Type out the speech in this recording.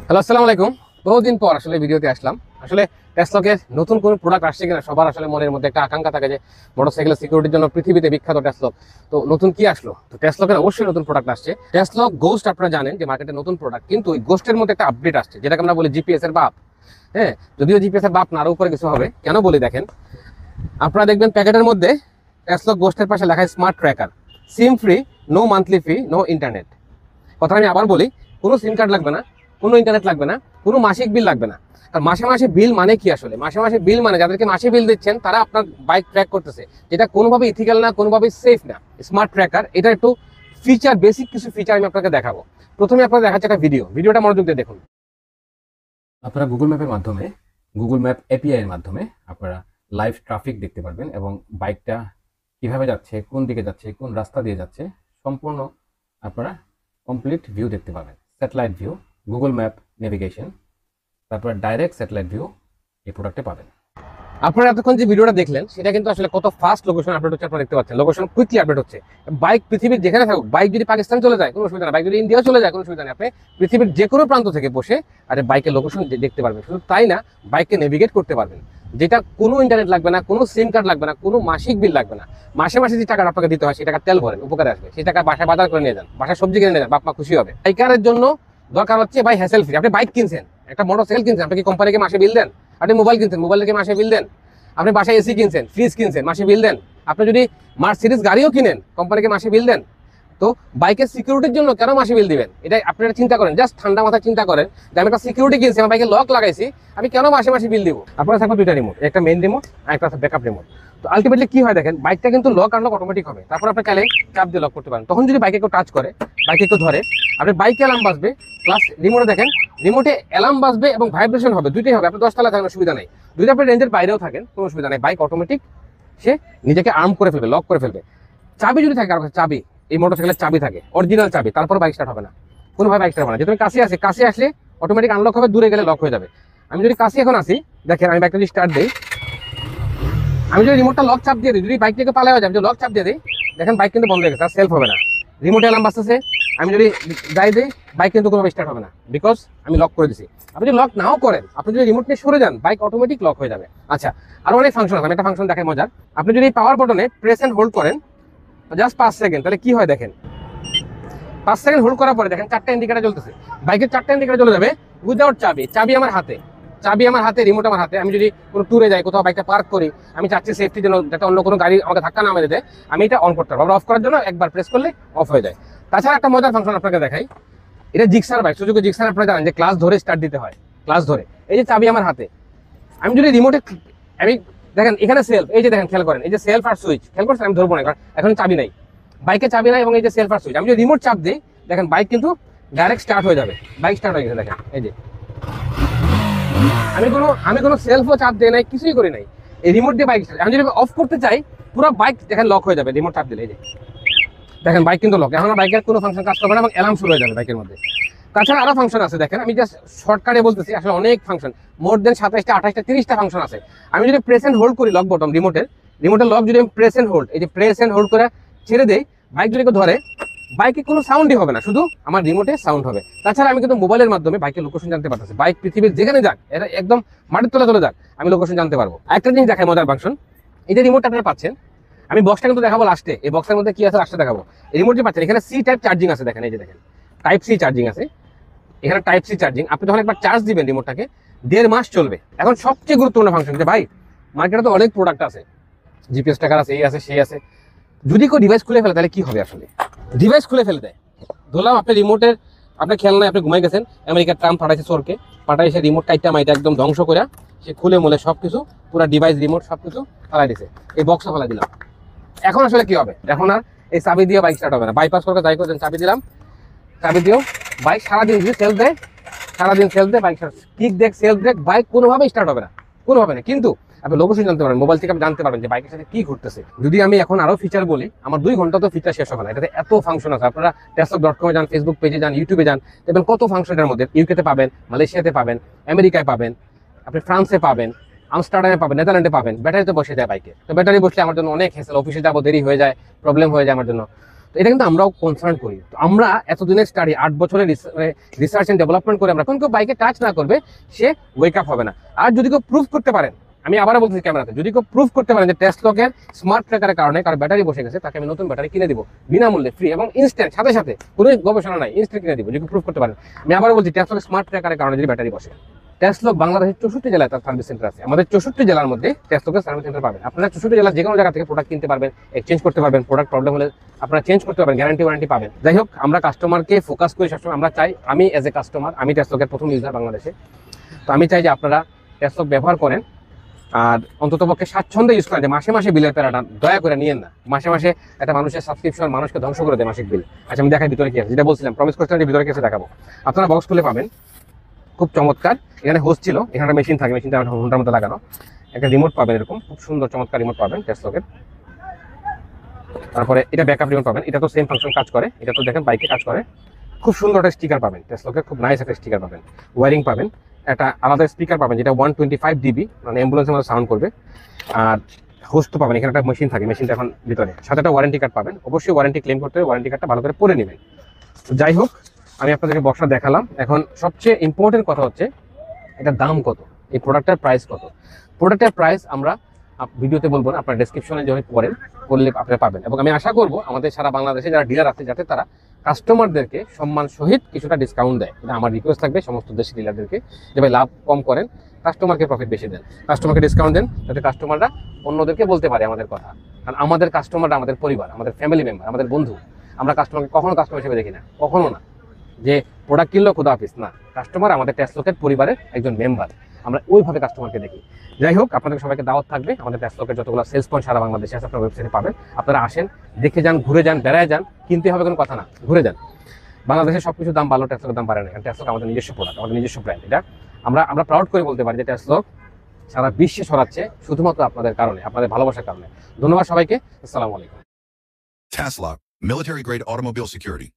Hello, আসসালামু আলাইকুম। বহুদিন পর আসলে ভিডিওতে আসলাম। আসলে টেসলাকে নতুন কোনো প্রোডাক্ট আসছে কিনা সবার আসলে মনের মধ্যে একটা আকাঙ্ক্ষা থাকে যে মোটরসাইকেলের সিকিউরিটির জন্য পৃথিবীতে বিখ্যাত টেসলক। তো নতুন কি আসলো? তো টেসলকের অবশ্যই নতুন প্রোডাক্ট আসছে। টেসলক গোস্ট আপনারা জানেন যে মার্কেটে নতুন প্রোডাক্ট, কিন্তু ওই গোস্টের মধ্যে একটা আপডেট আসছে যেটাকে আমরা বলি জিপিএস এর বাপ। হ্যাঁ, যদিও জিপিএস এর বাপ না, আরো উপরে কিছু হবে। কেন বলি দেখেন, আপনারা দেখবেন প্যাকেটের মধ্যে টেসলক গোস্টের পাশে লেখা smart tracker, SIM free, no monthly fee, no internet. কথা আমি আবার বলি, কোনো সিম কার্ড লাগবে না, কোনো ইন্টারনেট লাগবে না, কোনো মাসিক বিল লাগবে না। আর মাসে মাসে বিল মানে কি? আসলে মাসে মাসে বিল মানে যাদেরকে মাসে বিল দিচ্ছেন তারা আপনার বাইক ট্র্যাক করতেছে, যেটা কোনোভাবে ইথিক্যাল না, কোনোভাবে সেফ না। স্মার্ট ট্র্যাকার এটা একটু ফিচার, বেসিক কিছু ফিচার আমি আপনাকে দেখাবো। প্রথমে আপনারা দেখাচ্ছে একটা ভিডিওটা মনোযোগ দিয়ে দেখুন। আপনারা গুগল ম্যাপের মাধ্যমে, গুগল ম্যাপ এপিআই এর মাধ্যমে আপনারা লাইভ ট্রাফিক দেখতে পারবেন এবং বাইকটা কিভাবে যাচ্ছে, কোন দিকে যাচ্ছে, কোন রাস্তা দিয়ে যাচ্ছে, সম্পূর্ণ আপনারা কমপ্লিট ভিউ দেখতে পাবেন। Satellite view, Google map navigation, তারপর ডাইরেক্ট স্যাটেলাইট ভিউ এই প্রোডাক্টে পাবেন। আপনারা এতক্ষণ যে ভিডিওটা দেখলেন সেটা কিন্তু আসলে কত ফাস্ট লোকেশন আপডেট হচ্ছে আপনারা দেখতে পাচ্ছেন। লোকেশন কুইকলি আপডেট হচ্ছে। বাইক পৃথিবীর যেখানে থাকুক, বাইক যদি পাকিস্তান চলে যায় কোনো অসুবিধা নেই, বাইক যদি ইন্ডিয়াও চলে যায় কোনো অসুবিধা নেই, আপনি পৃথিবীর যে কোনো প্রান্ত থেকে বসে আর বাইকের লোকেশন দেখতে পারবেন। শুধু তাই না, বাইককে নেভিগেট করতে পারবেন, যেটা কোনো ইন্টারনেট লাগবে না, কোনো সিম কার্ড লাগবে না, কোনো মাসিক বিল লাগবে না। মাসে মাসে যে টাকাটা আপনাকে দিতে হয় সেই টাকা তেল ভরেন, উপকারে আসবে। সেই টাকা বাসায় বাজার করে নিয়ে যান, বাসায় সবজি কিনে নিয়ে যান, বাপ মা খুশি হবে। বাইকারের জন্য দরকার হচ্ছে ভাই হ্যাসেল ফ্রি। আপনি বাইক কিনছেন, একটা মোটরসাইকেল কিনছেন, আপনি কি কোম্পানিকে মাসে বিল দেন? আপনি মোবাইল কিনছেন, মোবাইলকে মাসে বিল দেন? আপনি বাসায় এসি কিনছেন, ফ্রিজ কিনছেন, মাসে বিল দেন? আপনি যদি মার্সিডিজ গাড়িও কিনেন, কোম্পানিকে মাসে বিল দেন? তো বাইকের সিকিউরিটির জন্য কেন মাসে বিল দিবেন? এটা আপনারা চিন্তা করেন, জাস্ট ঠান্ডা মাথায় চিন্তা করেন যে আমি একটা সিকিউরিটি কিনছি, আমার বাইকে লক লাগাইছি, আমি কেন মাসে মাসে বিল দিব? আপনারা থাকবে দুইটা রিমোট, একটা মেইন রিমোট আর একটা ব্যাকআপ রিমোট। তো আলটিমেটলি কি হয় দেখেন, বাইকটা কিন্তু লক আনলক অটোমেটিক হবে। তারপর আপনি কালে চাপ দিয়ে লক করতে পারেন। তখন যদি বাইকে কেউ টাচ করে, বাইকে কেউ ধরে, আপনি বাইকে অ্যালার্ম বাজবে, প্লাস রিমোটে দেখেন, রিমোটে অ্যালার্ম বাজবে এবং ভাইব্রেশন হবে, দুইটাই হবে। আপনি 10 তলায় থাকেন, অসুবিধা নেই। যদি আপনি রেঞ্জের বাইরেও থাকেন কোনো অসুবিধা নেই, বাইক অটোমেটিক সে নিজেকে আর্ম করে ফেলবে, লক করে ফেলবে। চাবি যদি থাকে, কারো কাছে চাবি, এই মোটরসাইকেলের চাবি থাকে, অরিজিনাল চাবি, তারপর বাইক স্টার্ট হবে না, কোনোভাবে বাইক স্টার্ট হবে না। যেহেতু কাছে আসলে অটোমেটিক আনলক হবে, দূরে গেলে লক হয়ে যাবে। আমি যদি কাছে এখন আসি, দেখেন আমি বাইকটা যদি স্টার্ট দিই, আমি যদি রিমোটটা লক চাপ দিয়ে দিই, যদি বাইক থেকে পালায় যাবে, যদি লক চাপ দিয়ে দিই, দেখেন বাইক কিন্তু বন্ধ হয়ে গেছে, আর সেলফ হবে না। রিমোটে অ্যালার্ম বাজতেছে, আমি যদি যাই দিই, বাইক কিন্তু কোনোভাবে স্টার্ট হবে না, বিকজ আমি লক করে দিছি। আপনি যদি লক নাও করেন, আপনি যদি রিমোট নিয়ে সরে যান, বাইক অটোমেটিক লক হয়ে যাবে। আচ্ছা, আরো অনেক ফাংশন আছে, আমি একটা ফাংশন দেখাই মজার। আপনি যদি পাওয়ার বাটনে প্রেস এন্ড হোল্ড করেন জাস্ট 5 সেকেন্ড, তাহলে কি হয় দেখেন। 5 সেকেন্ড হোল্ড করার পরে দেখেন 4টা ইন্ডিকেটর জ্বলতেছে, বাইকের 4টা ইন্ডিকেটর জ্বলে যাবে উইদাউট চাবি। চাবি আমার হাতে, রিমোট আমার হাতে। আমি যদি কোনো ট্যুরে যাই, কোথাও বাইকটা পার্ক করি, আমি চাচ্ছি সেফটির জন্য যাতে অন্য কোনো গাড়ি আমাকে ধাক্কা না মেরে দেয়, আমি এটা অন করতে পারবো। অফ করার জন্য একবার প্রেস করলে অফ হয়ে যায়। তাছাড়া একটা মজার ফাংশন আপনাকে দেখাই, এটা জিক্সার বাইক, সুজুকি জিক্সার। আপনারা জানেন যে ক্লাস ধরে স্টার্ট দিতে হয়, ক্লাস ধরে। এই যে চাবি আমার হাতে, আমি যদি রিমোটে, আমি দেখেন এখানে সেলফ, এই যে দেখেন খেয়াল করেন, এই যে সেলফ আর সুইচ খেয়াল করছেন, আমি ধরবো না কারণ এখন চাবি নাই, বাইকে চাবি নাই, এবং এই যে সেলফ আর সুইচ, আমি যদি রিমোট চাপ দিই, দেখেন বাইক কিন্তু ডাইরেক্ট স্টার্ট হয়ে যাবে। বাইক স্টার্ট হয়ে গেছে দেখেন, এই যে আমি কোনো সেলফও চাপ দিই নাই, কিছুই করি নাই, এই রিমোট দিয়ে বাইক স্টার্ট। আমি যদি অফ করতে চাই, পুরো বাইক দেখেন লক হয়ে যাবে রিমোট চাপ দিলে। এই যে দেখেন বাইক কিন্তু লক, এখন বাইকের কোনো ফাংশন কাজ করবে না এবং অ্যালার্ম শুরু হয়ে যাবে বাইকের মধ্যে। তাছাড়া আরো ফাংশন আছে দেখেন, আমি জাস্ট শর্টকাটে বলতেছি, আসলে অনেক ফাংশন, মোর দেন 27টা 28টা 30টা ফাংশন আছে। আমি যদি প্রেস এন্ড হোল্ড করি লক বটন, রিমোটের লক যদি আমি প্রেস এন্ড হোল্ড, এই যে প্রেস এন্ড হোল্ড করে ছেড়ে দেই, বাইক যদি কেউ ধরে, বাইকে কোনো সাউন্ডই হবে না, শুধু আমার রিমোটে সাউন্ড হবে। তাছাড়া আমি কিন্তু মোবাইলের মাধ্যমে বাইকের লোকেশন জানতে পারতেছি। বাইক পৃথিবীর যেখানে যাক, এটা একদম মাটির তলে চলে যাক, আমি লোকেশন জানতে পারবো। একটা জিনিস দেখায় মজার ফাংশন, এই যে রিমোটটা আপনারা পাচ্ছেন, আমি বক্সটা কিন্তু দেখাবো লাস্টে, এই বক্সের মধ্যে কি আছে লাস্টে দেখাবো। এই রিমোট যে পাচ্ছেন, এখানে সি টাইপ চার্জিং আছে, দেখেন এই যে দেখেন টাইপ সি চার্জিং আছে, এখানে টাইপ সি চার্জিং। আপনি যখন একবার চার্জ দিবেন রিমোটটাকে, 1.5 মাস চলবে। এখন সবচেয়ে গুরুত্বপূর্ণ ফাংশন যে ভাই, মার্কেটে তো অনেক প্রোডাক্ট আছে, জিপিএস ট্র্যাকার আছে, এই আছে সেই আছে, যদি কেউ ডিভাইস খুলে ফেলে তাহলে কি হবে? আসলে ডিভাইস খুলে ফেলে দেয়, ধরলাম আপনি রিমোটের, আপনার খেয়াল নাই, আপনি ঘুমাই গেছেন, আমেরিকার ট্রাম্প পাঠাইছে চোরকে, পাঠাইছে রিমোট টাইটটা মাইটা একদম ধ্বংস করে, সে খুলে মূলে সবকিছু, পুরো ডিভাইস রিমোট সবকিছু ফালাই দিছে, এই বক্সটা ফালাই দিলাম। এখন আসলে কি হবে? এখন আর এই চাবি দিয়ে বাইক স্টার্ট হবে না। বাইপাস করে যাই করছেন, চাবি দিলাম, চাবি দিয়েও বাইক সারাদিন যদি সেলফ দেয়, বাইক কিক দেখ, সেলফ দেখ, বাইক কোনোভাবে স্টার্ট হবে না, কোনোভাবে না। কিন্তু আপনি লোকেশন জানতে পারবেন, মোবাইল থেকে আপনি জানতে পারবেন যে বাইকের সাথে কি ঘটতেছে। যদি আমি এখন আরো ফিচার বলি, আমার 2 ঘন্টা তো ফিচার শেষ হবে না, এটাতে এত ফাংশন আছে। আপনারা টেসলক.com এ যান, ফেসবুক পেজে যান, ইউটিউবে যান, দেখবেন কত ফাংশনের মধ্যে। ইউকেতে পাবেন, মালয়েশিয়াতে পাবেন, আমেরিকায় পাবেন, আপনি ফ্রান্সে পাবেন, আমস্টারডামে পাবেন, নেদারল্যান্ডে পাবেন। ব্যাটারিতে বসে যায় বাইকে, তো ব্যাটারি বসলে আমার জন্য অনেক হেসেল, অফিসে যাবো, দেরি হয়ে যায়, প্রবলেম হয়ে যায় আমার জন্য। তো এটা কিন্তু আমরাও কনসার্ন করি। তো আমরা এতদিনের স্টাডি 8 বছরের রিসার্চ এন্ড ডেভেলপমেন্ট করে আমরা কোন কেউ বাইকে টাচ না করবে সে ওয়েক আপ হবে না। আর যদি কেউ প্রুফ করতে পারেন, আমি আবারও বলতেছি ক্যামেরাতে, যদি কেউ প্রুফ করতে পারেন যে টেসলকের স্মার্ট ট্র্যাকারের কারণে কারো ব্যাটারি বসে গেছে, তাকে আমি নতুন ব্যাটারি কিনে দিব বিনামূল্যে, ফ্রি এবং ইনস্ট্যান্ট, সাথে সাথে কোনো গবেষণা নাই, ইনস্ট্যান্ট কিনে দিব যদি প্রুফ করতে পারেন। আমি আবারও বলছি টেসলকের স্মার্ট ট্র্যাকারের কারণে যদি ব্যাটারি বসে, টেসলক বাংলাদেশের 64 জেলায় তার সার্ভিস সেন্টার আছে। আমাদের 64 জেলার মধ্যে টেসলকের সার্ভিস সেন্টার পাবেন। আপনারা 64 জেলার যে কোনো জায়গা থেকে প্রোডাক্ট কিনতে পারবেন, এক্সচেঞ্জ করতে পারবেন, প্রোডাক্ট প্রবলেম হলে আপনারা চেঞ্জ করতে পারবেন, গ্যারান্টি ওয়ারেন্টি পাবেন। যাই হোক, আমরা কাস্টমারকে ফোকাস করি সবসময়। আমরা চাই, আমি এজ এ কাস্টমার, আমি টেসলকের প্রথম ইউজার বাংলাদেশে, তো আমি চাই যে আপনারা টেসলক ব্যবহার করেন আর অন্ততপক্ষে স্বাচ্ছন্দ্যে ইউজ করেন, যে মাসে মাসে বিলের প্যারাটা দয়া করে নিয়েন না। মাসে মাসে একটা মানুষের সাবস্ক্রিপশন মানুষকে ধ্বংস করে দেয় মাসিক বিল। আচ্ছা, আমি দেখাই ভিতরে কি আছে, যেটা বলছিলাম, প্রমিস করছিলাম যে ভিতরে কি আছে দেখাবো। আপনারা বক্স খুলে পাবেন, খুব চমৎকার। এখানে হোস্ট ছিল, এখানে একটা মেশিন থাকে, মেশিনটা ঘন্টার মতো লাগানো, একটা রিমোট পাবেন, এরকম খুব সুন্দর চমৎকার রিমোট পাবেন টেসলকের। তারপরে এটা ব্যাকআপ রিমোট পাবেন, এটা তো সেম ফাংশন কাজ করে, এটা তো দেখেন বাইকে কাজ করে। খুব সুন্দর একটা স্টিকার পাবেন টেসলকের, খুব নাইস একটা স্টিকার পাবেন। ওয়ারিং পাবেন, একটা আলাদা স্পিকার পাবেন যেটা 125 dB, মানে অ্যাম্বুলেন্সের মতো সাউন্ড করবে। আর হোস্ট পাবেন, এখানে একটা মেশিন থাকে, মেশিনটা এখন ভিতরে, সাথে একটা ওয়ারেন্টি কার্ড পাবেন। অবশ্যই ওয়ারেন্টি ক্লেম করতে হবে, ওয়ারেন্টি কার্ডটা ভালো করে পড়ে নেবেন। যাই হোক, আমি আপনাদেরকে বক্সটা দেখালাম। এখন সবচেয়ে ইম্পর্টেন্ট কথা হচ্ছে এটার দাম কত, এই প্রোডাক্টের প্রাইস কত। প্রোডাক্টের প্রাইস আমরা ভিডিওতে বলবো না, আপনার ডেসক্রিপশনে যখন পড়েন করলে আপনারা পাবেন। এবং আমি আশা করবো আমাদের সারা বাংলাদেশে যারা ডিলার আছে, যাতে তারা কাস্টমারদেরকে সম্মান সহিত কিছুটা ডিসকাউন্ট দেয়। এটা আমার রিকোয়েস্ট থাকবে সমস্ত দেশি ডিলারদেরকে, যে ভাই লাভ কম করেন, কাস্টমারকে প্রফিট বেশি দেন, কাস্টমারকে ডিসকাউন্ট দেন, যাতে কাস্টমাররা অন্যদেরকে বলতে পারে আমাদের কথা। কারণ আমাদের কাস্টমাররা আমাদের পরিবার, আমাদের ফ্যামিলি মেম্বার, আমাদের বন্ধু। আমরা কাস্টমারকে কখনো কাস্টমার হিসেবে দেখি না, কখনো না যে প্রোডাক্ট কিনলো খুদা হাফিজ, না, কাস্টমার আমাদের টেসলকের পরিবারের একজন মেম্বার, আমরা ওইভাবে কাস্টমারকে দেখি। যাই হোক, আপনাদের সবাইকে দাওয়াত থাকবে, আমাদের টেসলকের যতগুলো সেলস পয়েন্ট সারা বাংলাদেশে আছে আপনার ওয়েবসাইটে পাবেন। আপনারা আসেন, দেখে যান, ঘুরে যান, বেড়ায় যান, কিনতে হবে কোনো কথা না, ঘুরে যান। বাংলাদেশের সবকিছুর দাম ভালো, টেসলকের দাম বাড়ে না, কারণ টেসলক আমাদের নিজস্ব প্রোডাক্ট, আমাদের নিজস্ব ব্র্যান্ড। এটা আমরা প্রাউড করে বলতে পারি যে টেসলক সারা বিশ্বে ছড়াচ্ছে শুধুমাত্র আপনাদের কারণে, আপনাদের ভালোবাসার কারণে। ধন্যবাদ সবাইকে, আসসালামু আলাইকুম। TASLOC, military grade automobile security.